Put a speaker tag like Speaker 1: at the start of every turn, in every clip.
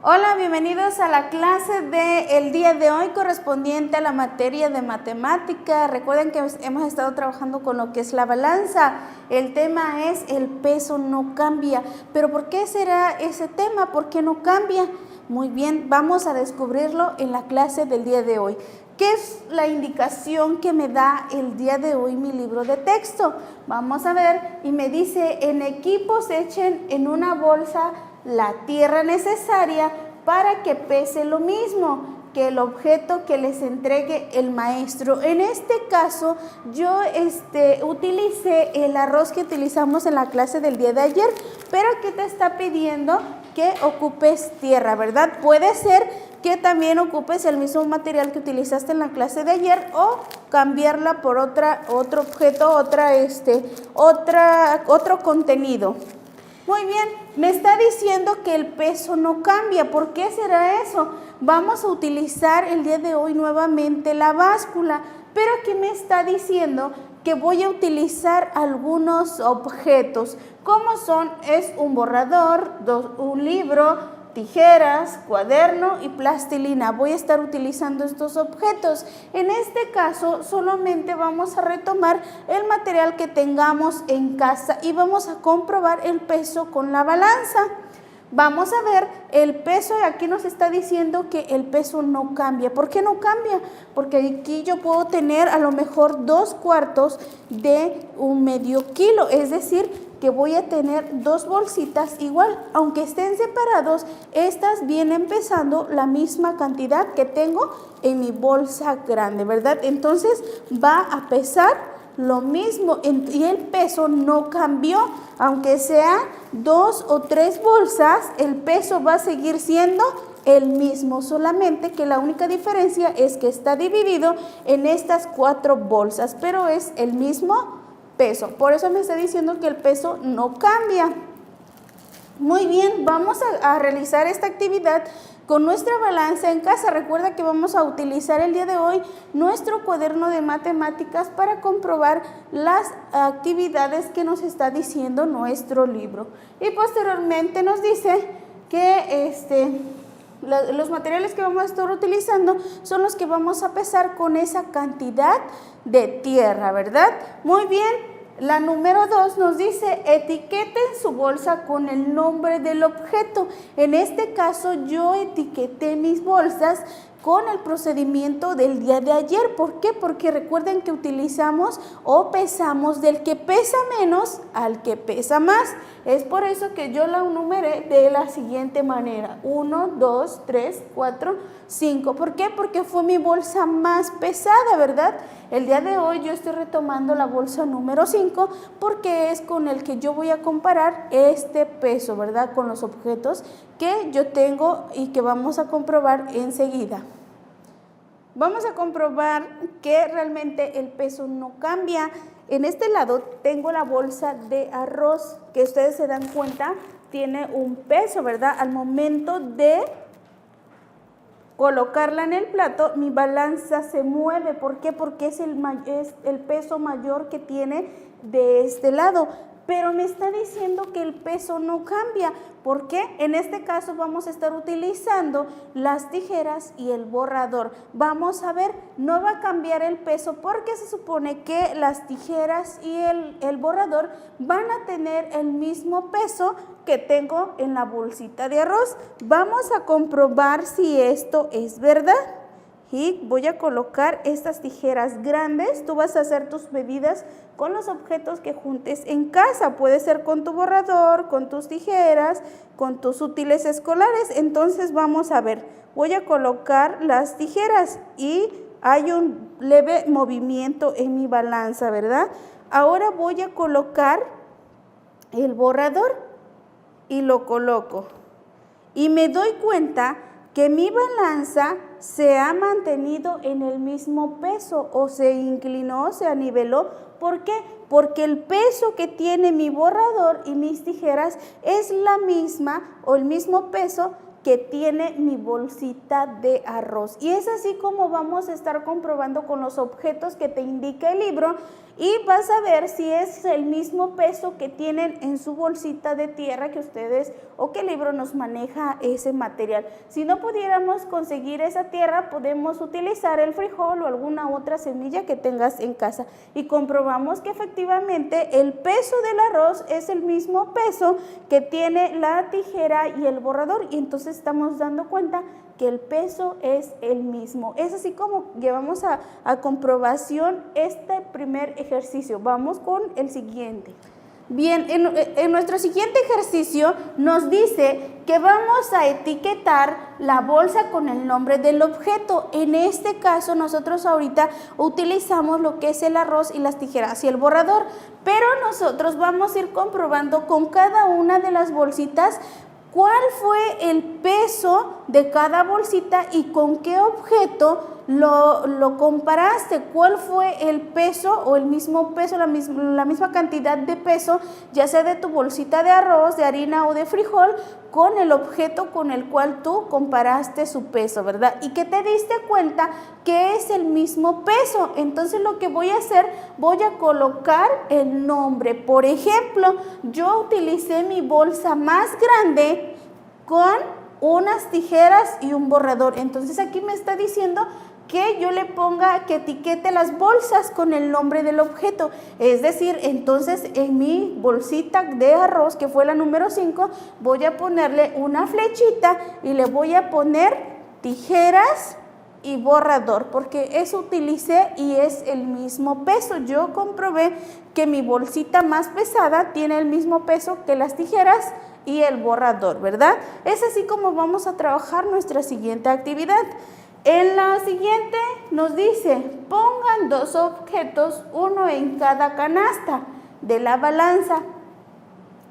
Speaker 1: Hola, bienvenidos a la clase del día de hoy correspondiente a la materia de matemática. Recuerden que hemos estado trabajando con lo que es la balanza. El tema es el peso no cambia. ¿Pero por qué será ese tema? ¿Por qué no cambia? Muy bien, vamos a descubrirlo en la clase del día de hoy. ¿Qué es la indicación que me da el día de hoy mi libro de texto? Vamos a ver, y me dice, en equipos echen en una bolsa la tierra necesaria para que pese lo mismo que el objeto que les entregue el maestro. En este caso, yo utilicé el arroz que utilizamos en la clase del día de ayer, pero aquí te está pidiendo que ocupes tierra, ¿verdad? Puede ser que también ocupes el mismo material que utilizaste en la clase de ayer o cambiarla por otro objeto, otro contenido. Muy bien, me está diciendo que el peso no cambia. ¿Por qué será eso? Vamos a utilizar el día de hoy nuevamente la báscula, pero aquí me está diciendo que voy a utilizar algunos objetos. ¿Cómo son? Es un borrador, un libro, tijeras, cuaderno y plastilina. Voy a estar utilizando estos objetos. En este caso, solamente vamos a retomar el material que tengamos en casa y vamos a comprobar el peso con la balanza. Vamos a ver el peso, y aquí nos está diciendo que el peso no cambia. ¿Por qué no cambia? Porque aquí yo puedo tener a lo mejor 2/4 de un medio kilo, es decir, que voy a tener dos bolsitas igual, aunque estén separados, estas vienen pesando la misma cantidad que tengo en mi bolsa grande, ¿verdad? Entonces va a pesar lo mismo y el peso no cambió, aunque sea 2 o 3 bolsas, el peso va a seguir siendo el mismo, solamente que la única diferencia es que está dividido en estas 4 bolsas, pero es el mismo peso. Por eso me está diciendo que el peso no cambia. Muy bien, vamos a realizar esta actividad con nuestra balanza en casa. Recuerda que vamos a utilizar el día de hoy nuestro cuaderno de matemáticas para comprobar las actividades que nos está diciendo nuestro libro. Y posteriormente nos dice que los materiales que vamos a estar utilizando son los que vamos a pesar con esa cantidad de tierra, ¿verdad? Muy bien. La número 2 nos dice, etiqueten su bolsa con el nombre del objeto. En este caso yo etiqueté mis bolsas con el procedimiento del día de ayer. ¿Por qué? Porque recuerden que utilizamos o pesamos del que pesa menos al que pesa más. Es por eso que yo la numeré de la siguiente manera. 1, 2, 3, 4, 5. ¿Por qué? Porque fue mi bolsa más pesada, ¿verdad? El día de hoy yo estoy retomando la bolsa número 5 porque es con el que yo voy a comparar este peso, ¿verdad? Con los objetos que yo tengo y que vamos a comprobar enseguida. Vamos a comprobar que realmente el peso no cambia. En este lado tengo la bolsa de arroz, que ustedes se dan cuenta, tiene un peso, ¿verdad? Al momento de colocarla en el plato, mi balanza se mueve. ¿Por qué? Porque es el peso mayor que tiene de este lado. Pero me está diciendo que el peso no cambia. ¿Por qué? En este caso vamos a estar utilizando las tijeras y el borrador. Vamos a ver, no va a cambiar el peso porque se supone que las tijeras y el borrador van a tener el mismo peso que tengo en la bolsita de arroz. Vamos a comprobar si esto es verdad. Y voy a colocar estas tijeras grandes. Tú vas a hacer tus medidas con los objetos que juntes en casa. Puede ser con tu borrador, con tus tijeras, con tus útiles escolares. Entonces vamos a ver. Voy a colocar las tijeras y hay un leve movimiento en mi balanza, ¿verdad? Ahora voy a colocar el borrador y lo coloco. Y me doy cuenta que mi balanza se ha mantenido en el mismo peso o se inclinó, se aniveló. ¿Por qué? Porque el peso que tiene mi borrador y mis tijeras es la misma o el mismo peso que tiene mi bolsita de arroz. Y es así como vamos a estar comprobando con los objetos que te indica el libro y vas a ver si es el mismo peso que tienen en su bolsita de tierra que ustedes o que el libro nos maneja ese material. Si no pudiéramos conseguir esa tierra, podemos utilizar el frijol o alguna otra semilla que tengas en casa y comprobamos que efectivamente el peso del arroz es el mismo peso que tiene la tijera y el borrador, y entonces estamos dando cuenta que el peso es el mismo. Es así como llevamos a comprobación este primer ejercicio. Vamos con el siguiente. Bien, en nuestro siguiente ejercicio nos dice que vamos a etiquetar la bolsa con el nombre del objeto. En este caso nosotros ahorita utilizamos lo que es el arroz y las tijeras y el borrador, pero nosotros vamos a ir comprobando con cada una de las bolsitas cuál fue el peso de cada bolsita y con qué objeto lo comparaste, cuál fue el peso o el mismo peso, la misma cantidad de peso, ya sea de tu bolsita de arroz, de harina o de frijol, con el objeto con el cual tú comparaste su peso, ¿verdad? Y que te diste cuenta que es el mismo peso. Entonces lo que voy a hacer, voy a colocar el nombre. Por ejemplo, yo utilicé mi bolsa más grande con unas tijeras y un borrador. Entonces aquí me está diciendo que yo le ponga, que etiquete las bolsas con el nombre del objeto. Es decir, entonces en mi bolsita de arroz, que fue la número 5, voy a ponerle una flechita y le voy a poner tijeras y borrador, porque eso utilicé y es el mismo peso. Yo comprobé que mi bolsita más pesada tiene el mismo peso que las tijeras y el borrador, ¿verdad? Es así como vamos a trabajar nuestra siguiente actividad. En la siguiente nos dice, pongan 2 objetos, uno en cada canasta de la balanza.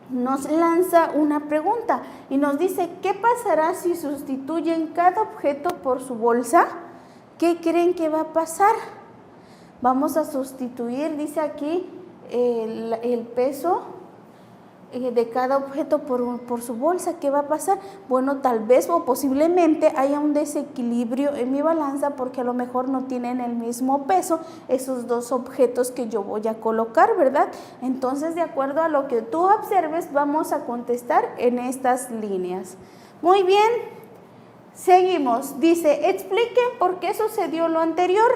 Speaker 1: Nos lanza una pregunta y nos dice, ¿qué pasará si sustituyen cada objeto por su bolsa? ¿Qué creen que va a pasar? Vamos a sustituir, dice aquí, el peso de cada objeto por su bolsa. ¿Qué va a pasar? Bueno, tal vez o posiblemente haya un desequilibrio en mi balanza porque a lo mejor no tienen el mismo peso esos 2 objetos que yo voy a colocar, ¿verdad? Entonces, de acuerdo a lo que tú observes, vamos a contestar en estas líneas. Muy bien, seguimos. Dice, expliquen por qué sucedió lo anterior.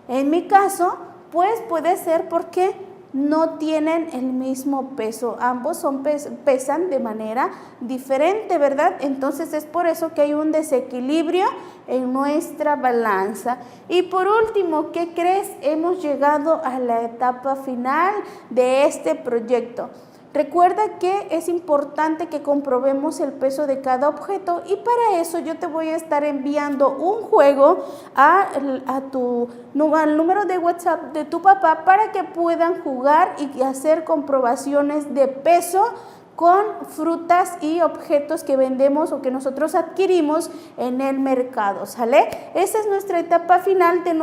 Speaker 1: En mi caso, pues puede ser porque no tienen el mismo peso, ambos pesan de manera diferente, ¿verdad? Entonces es por eso que hay un desequilibrio en nuestra balanza. Y por último, ¿qué crees? Hemos llegado a la etapa final de este proyecto. Recuerda que es importante que comprobemos el peso de cada objeto y para eso yo te voy a estar enviando un juego al número de WhatsApp de tu papá para que puedan jugar y hacer comprobaciones de peso con frutas y objetos que vendemos o que nosotros adquirimos en el mercado, ¿sale? Esa es nuestra etapa final de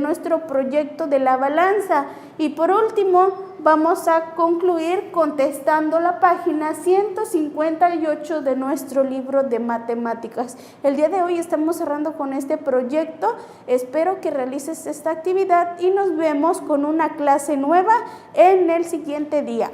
Speaker 1: nuestro proyecto de la balanza. Y por último, vamos a concluir contestando la página 158 de nuestro libro de matemáticas. El día de hoy estamos cerrando con este proyecto. Espero que realices esta actividad y nos vemos con una clase nueva en el siguiente día.